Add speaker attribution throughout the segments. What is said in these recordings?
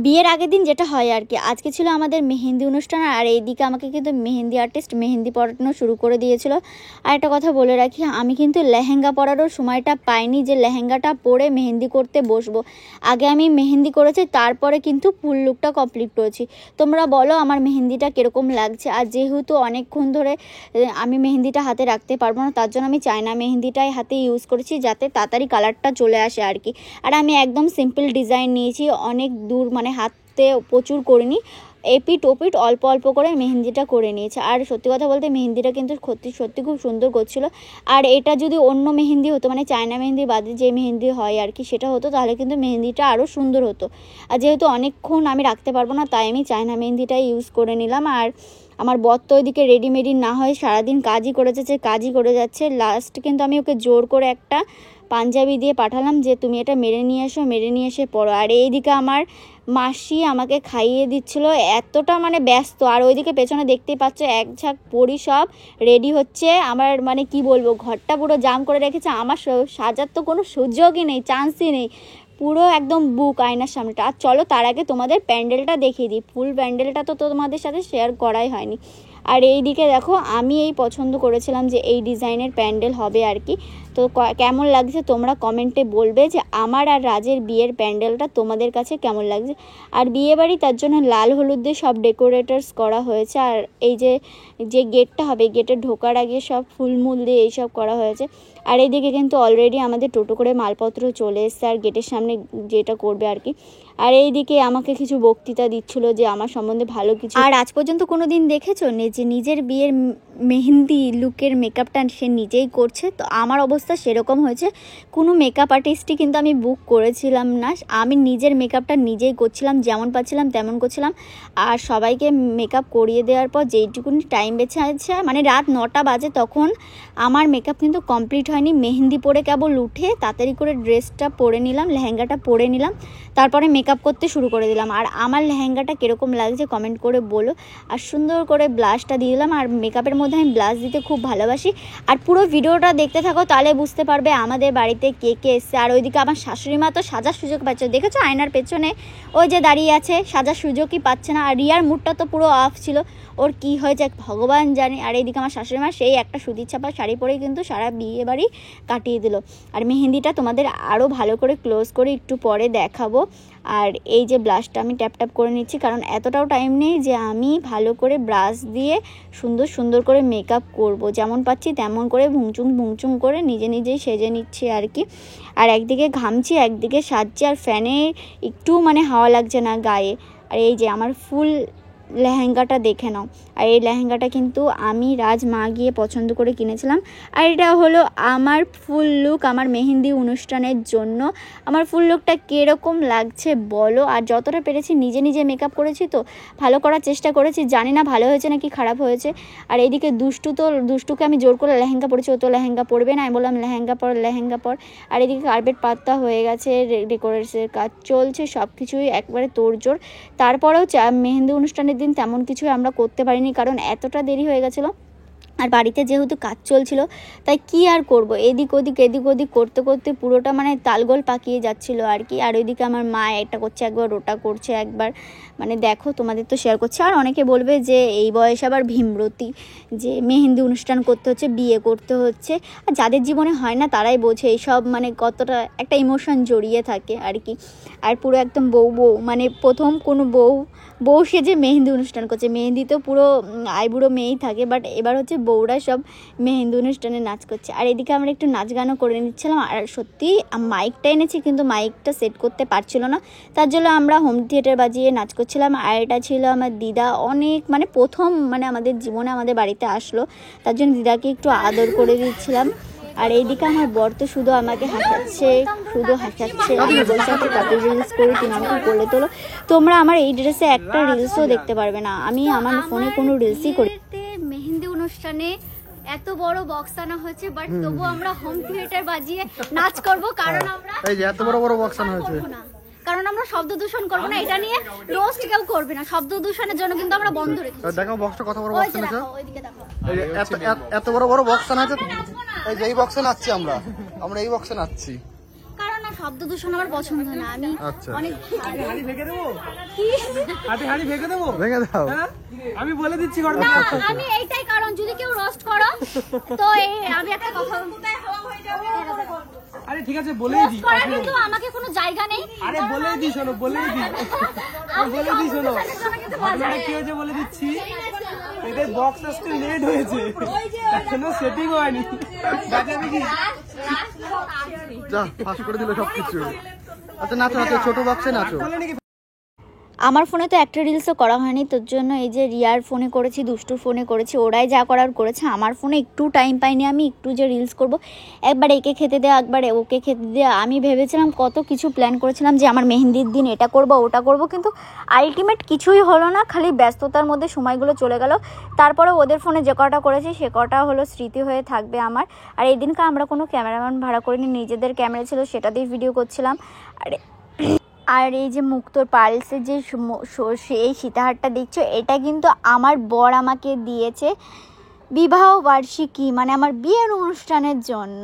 Speaker 1: বিয়ের আগের দিন যেটা হয় আর কি, আজকে ছিল আমাদের মেহেন্দি অনুষ্ঠান। আর এইদিকে আমাকে কিন্তু মেহেন্দি আর্টিস্ট মেহেন্দি পরানো শুরু করে দিয়েছিল। আর একটা কথা বলে রাখি, আমি কিন্তু লেহেঙ্গা পরারও সময়টা পাইনি যে লেহেঙ্গাটা পরে মেহেন্দি করতে বসবো। আগে আমি মেহেন্দি করেছি, তারপরে কিন্তু ফুল লুকটা কমপ্লিট করেছি। তোমরা বলো আমার মেহেন্দিটা কীরকম লাগছে। আর যেহেতু অনেকক্ষণ ধরে আমি মেহেন্দিটা হাতে রাখতে পারবো না, তার জন্য আমি চায়না মেহেন্দিটাই হাতে ইউজ করেছি, যাতে তাড়াতাড়ি কালারটা চলে আসে আর কি। আর আমি একদম সিম্পল ডিজাইন নিয়েছি, অনেক দূর মানে হাতে প্রচুর করিনি, এপিট ওপিট অল্প অল্প করে মেহেন্দিটা করে নিয়েছে। আর সত্যি কথা বলতে মেহেন্দিটা কিন্তু সত্যি খুব সুন্দর করছিল। আর এটা যদি অন্য মেহেন্দি হতো, মানে চায়না মেহেন্দি বাদে যে মেহেন্দি হয় আর কি, সেটা হতো, তাহলে কিন্তু মেহেন্দিটা আরও সুন্দর হতো। আর যেহেতু অনেকক্ষণ আমি রাখতে পারবো না, তাই আমি চায়না মেহেন্দিটাই ইউজ করে নিলাম। আর আমার বর তো ওইদিকে রেডিমেডি না হয় সারাদিন কাজই করে যাচ্ছে। লাস্ট কিন্তু আমি ওকে জোর করে একটা পাঞ্জাবি দিয়ে পাঠালাম যে তুমি এটা মেরে নিয়ে এসে পরো। আর এইদিকে আমার মাসি আমাকে খাইয়ে দিচ্ছিল, এতটা মানে ব্যস্ত। আর ওইদিকে পেছনে দেখতেই পাচ্ছ এক ঝাঁক পরি সব রেডি হচ্ছে। আমার মানে কি বলবো, ঘরটা পুরো জাম করে রেখেছে। আমার সাজার তো কোনো সুযোগই নেই, চান্সই নেই, পুরো একদম বুক আয়নার সামনেটা। আর চলো তার আগে তোমাদের প্যান্ডেলটা দেখিয়ে দিই। ফুল প্যান্ডেলটা তো তোমাদের সাথে শেয়ার করাই হয়নি। আর এই দিকে দেখো, আমি এই পছন্দ করেছিলাম যে এই ডিজাইনের প্যান্ডেল হবে আর কি। তো কেমন লাগছে তোমরা কমেন্টে বলবে যে আমার আর রাজের বিয়ের প্যান্ডেলটা তোমাদের কাছে কেমন লাগছে। আর বিয়ে বাড়ি, তার জন্য লাল হলুদ দিয়ে সব ডেকোরেটার্স করা হয়েছে। আর এই যে গেটটা হবে, গেটে ঢোকার আগে সব ফুলমুল দিয়ে এইসব করা হয়েছে। আর এইদিকে কিন্তু অলরেডি আমাদের টোটো করে মালপত্র চলে এসছে, আর গেটের সামনে যেটা করবে আর কি। আর এইদিকে আমাকে কিছু বক্তৃতা দিচ্ছিল যে আমার সম্বন্ধে ভালো কিছু। আর আজ পর্যন্ত কোনো দিন দেখেছো যে নিজের বিয়ের মেহেন্দি লুকের মেকআপটা সে নিজেই করছে? তো আমার অবস্থা সেরকম হয়েছে। কোনো মেকআপ আর্টিস্টই কিন্তু আমি বুক করেছিলাম না, আমি নিজের মেকআপটা নিজেই করছিলাম, যেমন পাচ্ছিলাম তেমন করছিলাম। আর সবাইকে মেকআপ করিয়ে দেওয়ার পর যেইটুকুনি টাইম বেঁচে আছে, মানে রাত 9টা বাজে, তখন আমার মেকআপ কিন্তু কমপ্লিট হয়নি। মেহেন্দি পরে কেবল উঠে তাড়াতাড়ি করে ড্রেসটা পরে নিলাম, লেহেঙ্গাটা পরে নিলাম, তারপরে মেকআপ করতে শুরু করে দিলাম। আর আমার লেহেঙ্গাটা কীরকম লাগছে কমেন্ট করে বলো। আর সুন্দর করে ব্লাশটা দিয়ে দিলাম। আর মেকআপের মধ্যে আমি ব্লাশ দিতে খুব ভালোবাসি। আর পুরো ভিডিওটা দেখতে থাকো, তাহলে বুঝতে পারবে আমাদের বাড়িতে কে কে এসছে। আর ওইদিকে আমার শাশুড়ি মা তো সাজার সুযোগ পাচ্ছে, দেখেছো আয়নার পেছনে ওই যে দাঁড়িয়ে আছে, সাজার সুযোগই পাচ্ছে না। আর রিয়ার মুডটা তো পুরো অফ ছিল, ওর কি হয়েছে ভগবান জানে। আর এইদিকে আমার শাশুড়ি মা সেই একটা সুতির ছাপা শাড়ি পরেই কিন্তু সারা বিয়ে বাড়ি কাটিয়ে দিল। আর মেহেন্দিটা তোমাদের আরও ভালো করে ক্লোজ করে একটু পরে দেখাবো। আর এই যে ব্লাশটা আমি ট্যাপ ট্যাপ করে নিচ্ছি, কারণ এতটাও টাইম নেই যে আমি ভালো করে ব্রাশ দিয়ে সুন্দর করে মেকআপ করব। যেমন পাচ্ছি তেমন করে ভুংচুং করে নিজেই সেজে নিচ্ছি আর কি। আর একদিকে ঘামছি, একদিকে সাজছি, আর ফ্যানে একটু মানে হাওয়া লাগছে না গায়ে। আর এই যে আমার ফুল লেহেঙ্গাটা দেখে নাও। আর এই লেহেঙ্গাটা কিন্তু আমি রাজ মা গিয়ে পছন্দ করে কিনেছিলাম। আর এটা হলো আমার ফুল লুক আমার মেহেন্দি অনুষ্ঠানের জন্য। আমার ফুল লুকটা কীরকম লাগছে বলো। আর যতটা পেরেছি নিজে মেকআপ করেছি, তো ভালো করার চেষ্টা করেছি, জানি না ভালো হয়েছে নাকি খারাপ হয়েছে। আর এইদিকে দুষ্টুকে আমি জোর করে লেহেঙ্গা পরেছি, ও তো লেহেঙ্গা পরবে না, আমি বললাম লেহেঙ্গা পর। আর এদিকে কার্পেট পাতা হয়ে গেছে, ডেকোরেশনের কাজ চলছে, সব কিছুই একবারে তোড়জোড়। তারপরেও মেহেন্দি অনুষ্ঠানের দিন তেমন কিছু আমরা করতে পারিনি, কারণ এতটা দেরি হয়ে গেছিলো। আর বাড়িতে যেহেতু কাজ চলছিল, তাই কি আর করব, এদিক ওদিক করতে পুরোটা মানে তালগোল পাকিয়ে যাচ্ছিলো আর কি। আর ওইদিকে আমার মা এটা করছে একবার, ওটা করছে একবার, মানে দেখো তোমাদের তো শেয়ার করছে। আর অনেকে বলবে যে এই বয়সে আবার ভীমরতি, যে মেহেন্দি অনুষ্ঠান করতে হচ্ছে, বিয়ে করতে হচ্ছে। আর যাদের জীবনে হয় না তারাই বোঝে এইসব, মানে কতটা একটা ইমোশন জড়িয়ে থাকে আর কি। আর পুরো একদম বউ মানে প্রথম কোনো বউ সেজে মেহেন্দি অনুষ্ঠান করছে। মেহেন্দি তো পুরো আইবুড়ো মেয়েই থাকে, বাট এবার হচ্ছে বউরা সব মেহেন্দি অনুষ্ঠানে নাচ করছে। আর এদিকে আমরা একটু নাচ গানও করে নিচ্ছিলাম। আর সত্যি মাইকটা এনেছি, কিন্তু মাইকটা সেট করতে পারছিল না, তার জন্য আমরা হোম থিয়েটার বাজিয়ে নাচ করছিলাম। আর এটা ছিল আমার দিদা, অনেক মানে প্রথম মানে আমাদের জীবনে আমাদের বাড়িতে আসলো, তার জন্য দিদাকে একটু আদর করে দিচ্ছিলাম। আর এইদিকে আমার বর তো শুধু আমাকে হাসাচ্ছে, আমি বলছি কত রিলস করি, তুমি আমাকে বলে তোলো। তোমরা আমার এই ড্রেসে একটা রিলসও দেখতে পারবে না, আমি আমার ফোনে কোনো রিলসই করি। মেহেন্দি অনুষ্ঠানে এত বড় বক্স আনা হয়েছে, বাট তবু আমরা হোম থিয়েটার বাজিয়ে নাচ করব, কারণ আমরা
Speaker 2: এই যে এত বড় বক্স আনা হয়েছে,
Speaker 1: কারণ আমরা শব্দ দূষণ করবো না। এটা নিয়ে রোস্ট কেউ করবে না, শব্দ দূষণের জন্য কিন্তু আমরা বন্ধ রেখেছি।
Speaker 2: দেখো বক্সটা কত বড় বক্স আনা হয়েছে,
Speaker 1: ওইদিকে দেখো
Speaker 2: এত বড় বক্স আনা হয়েছে। এই যে এই বক্সে নাচছি আমরা এই বক্সে নাচছি,
Speaker 1: কারণ না শব্দ দূষণ আমার পছন্দ না। আমি
Speaker 2: আচ্ছা
Speaker 1: অনেক
Speaker 3: হাঁড়ি ভেঙে দেবো,
Speaker 1: কি
Speaker 3: হাঁড়ি ভেঙে দেবো,
Speaker 2: ভেঙে দাও।
Speaker 3: হ্যাঁ? আমি বলে দিচ্ছি
Speaker 1: না, আমি এইটাই কারণ যদি কেউ রোস্ট করো তো আমি একটা কথা
Speaker 3: আরে ঠিক আছে বলেই দিই,
Speaker 1: করার কিন্তু আমাকে কোনো জায়গা নেই।
Speaker 3: আরে বলেই দিই, শোনো বলেই দিই, বলে দিই, শোনো ঘটনাটা কি হয়েছে বলে দিচ্ছি। এদের বক্স আসতে লেট হয়েছে, এখনো সেটিং হয়নি, বাজাবে কি
Speaker 2: যা ফাঁস করে দিল সবকিছু। আচ্ছা নাচো নাচো, ছোট বক্সে নাচো।
Speaker 3: বলে নাকি
Speaker 1: আমার ফোনে তো একটা রিলসও করা হয়নি, তোর জন্য এই যে রিয়ার ফোনে করেছি, দুষ্টুর ফোনে করেছি, ওরাই যা করার করেছে। আমার ফোনে একটু টাইম পাইনি, আমি একটু যে রিলস করব, একবার একে খেতে দেওয়া, একবার ওকে খেতে দেওয়া। আমি ভেবেছিলাম কত কিছু প্ল্যান করেছিলাম যে আমার মেহেন্দির দিন এটা করব ওটা করব, কিন্তু আলটিমেট কিছুই হলো না, খালি ব্যস্ততার মধ্যে সময়গুলো চলে গেল। তারপরে ওদের ফোনে যে কটা করেছি সে কটা হলো স্মৃতি হয়ে থাকবে আমার। আর এই দিনকে আমরা কোনো ক্যামেরাম্যান ভাড়া করিনি, নিজেদের ক্যামেরা ছিল সেটা দিয়ে ভিডিও করছিলাম। আর এই যে মুক্তোর পার্লসের যে এই সীতাহারটা দেখছো, এটা কিন্তু আমার বর আমাকে দিয়েছে বিবাহ বার্ষিকী, মানে আমার বিয়ের অনুষ্ঠানের জন্য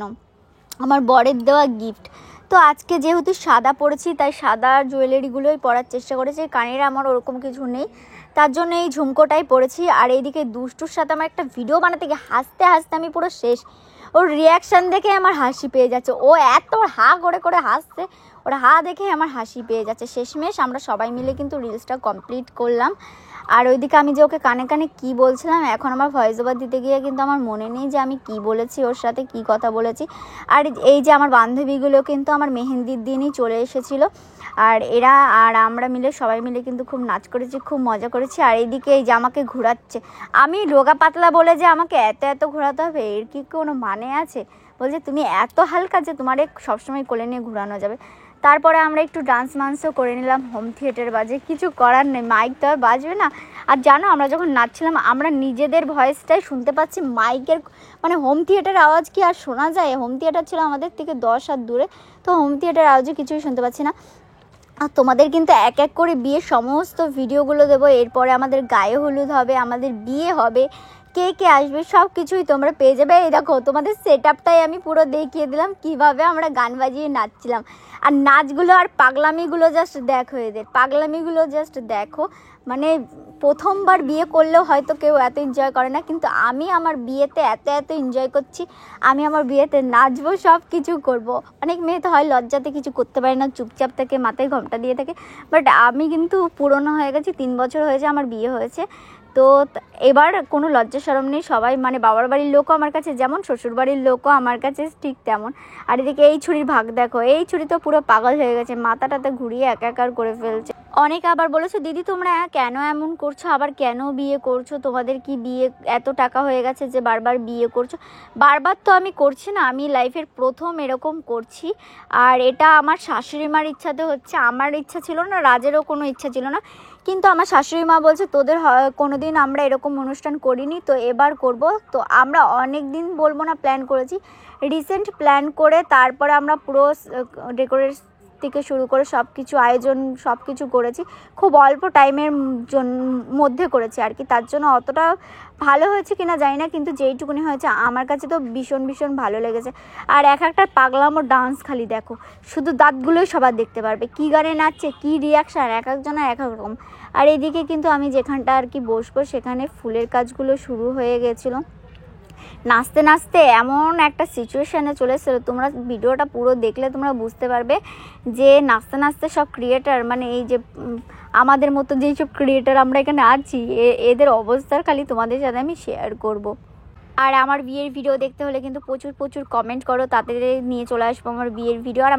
Speaker 1: আমার বরের দেওয়া গিফট। তো আজকে যেহেতু সাদা পরেছি তাই সাদা জুয়েলারিগুলোই পরার চেষ্টা করেছি, কানের আমার ওরকম কিছু নেই, তার জন্য এই ঝুমকোটাই পরেছি। আর এইদিকে দুষ্টুর সাথে আমার একটা ভিডিও বানাতে গিয়ে হাসতে হাসতে আমি পুরো শেষ। ওর রিয়াকশান দেখে আমার হাসি পেয়ে যাচ্ছে, ও এত হা করে করে হাসছে, ওর হা দেখে আমার হাসি পেয়ে যাচ্ছে। শেষমেশ আমরা সবাই মিলে কিন্তু রিলসটা কমপ্লিট করলাম। আর ওইদিকে আমি যে ওকে কানে কানে কী বলছিলাম, এখন আমার ভয়েস ওভার দিতে গিয়ে কিন্তু আমার মনে নেই যে আমি কি বলেছি, ওর সাথে কি কথা বলেছি। আর এই যে আমার বান্ধবীগুলো কিন্তু আমার মেহেন্দির দিনই চলে এসেছিলো, আর এরা আর আমরা মিলে সবাই মিলে কিন্তু খুব নাচ করেছি, খুব মজা করেছি। আর এইদিকে এই যে আমাকে ঘোরাচ্ছে, আমি রোগা পাতলা বলে যে আমাকে এত এত ঘোরাতে হবে এর কি কোনো মানে আছে? বলছে তুমি এত হালকা যে তোমার সবসময় কোলে নিয়ে ঘোরানো যাবে। তারপরে আমরা একটু ডান্স মান্সও করে নিলাম, হোম থিয়েটার বাজে, কিছু করার নেই, মাইক তো আর বাজবে না। আর জানো আমরা যখন নাচছিলাম আমরা নিজেদের ভয়েসটাই শুনতে পাচ্ছি, মাইকের মানে হোম থিয়েটারের আওয়াজ কি আর শোনা যায়? হোম থিয়েটার ছিল আমাদের থেকে 10 হাত দূরে, তো হোম থিয়েটারের আওয়াজও কিছুই শুনতে পাচ্ছি না। আর তোমাদের কিন্তু এক এক করে বিয়ের সমস্ত ভিডিওগুলো দেবো, এরপরে আমাদের গায়ে হলুদ হবে, আমাদের বিয়ে হবে, কে কে আসবে সব কিছুই তোমরা পেয়ে যাবে। এই দেখো তোমাদের সেট আপটাই আমি পুরো দেখিয়ে দিলাম কীভাবে আমরা গান বাজিয়ে নাচছিলাম। আর নাচগুলো আর পাগলামিগুলো জাস্ট দেখো, এদের পাগলামিগুলো জাস্ট দেখো। মানে প্রথমবার বিয়ে করলেও হয়তো কেউ এত এনজয় করে না, কিন্তু আমি আমার বিয়েতে এত এনজয় করছি। আমি আমার বিয়েতে নাচবো, সব কিছু করব। অনেক মেয়ে তো হয় লজ্জাতে কিছু করতে পারে না, চুপচাপ থাকে, মাথায় ঘোমটা দিয়ে থাকে, বাট আমি কিন্তু পুরনো হয়ে গেছি, 3 বছর হয়েছে আমার বিয়ে হয়েছে। তো এবার কোনো লজ্জা শরম নেই, সবাই মানে বাবার বাড়ির লোকও আমার কাছে যেমন, শ্বশুর বাড়ির লোকও আমার কাছে ঠিক তেমন। আর এদিকে এই ছুরির ভাগ দেখো, এই ছুরি তো পুরো পাগল হয়ে গেছে, মাথাটাতে ঘুরিয়ে একাকার করে ফেলছে। অনেকে আবার বলেছো দিদি তোমরা কেন এমন করছো, আবার কেন বিয়ে করছো, তোমাদের কি বিয়ে এত টাকা হয়ে গেছে যে বারবার বিয়ে করছো? বারবার তো আমি করছি না, আমি লাইফের প্রথম এরকম করছি। আর এটা আমার শাশুড়ি মার ইচ্ছাতে হচ্ছে, আমার ইচ্ছা ছিল না, রাজেরও কোনো ইচ্ছা ছিল না, কিন্তু আমার শাশুড়ি মা বলছে তোদের কোনোদিন আমরা এরকম অনুষ্ঠান করিনি, তো এবার করব। তো আমরা অনেক দিন বলবো না প্ল্যান করেছি, রিসেন্ট প্ল্যান করে তারপরে আমরা পুরো ডেকোরেট থেকে শুরু করে সব কিছু আয়োজন সব কিছু করেছি, খুব অল্প টাইমের মধ্যে করেছি আর কি। তার জন্য অতটা ভালো হয়েছে কিনা জানি না, কিন্তু যেইটুকুনি হয়েছে আমার কাছে তো ভীষণ ভীষণ ভালো লেগেছে। আর এক একটা পাগলামো ডান্স খালি দেখো, শুধু দাঁতগুলোই সবার দেখতে পারবে, কী গানে নাচছে, কী রিয়াকশান, এক একজনের এক এক রকম। আর এইদিকে কিন্তু আমি যেখানটা আর কি বসবো সেখানে ফুলের কাজগুলো শুরু হয়ে গেছিলো। নাচতে নাচতে এমন একটা সিচুয়েশানে চলে এসেছিলো, তোমরা ভিডিওটা পুরো দেখলে তোমরা বুঝতে পারবে যে নাচতে নাচতে সব ক্রিয়েটার, মানে এই যে আমাদের মতো যেই সব ক্রিয়েটার আমরা এখানে আছি, এদের অবস্থার খালি তোমাদের সাথে আমি শেয়ার করব। আর আমার বিয়ের ভিডিও দেখতে হলে কিন্তু প্রচুর প্রচুর কমেন্ট করো, তাদের নিয়ে চলে আসবো আমার বিয়ের ভিডিও। আর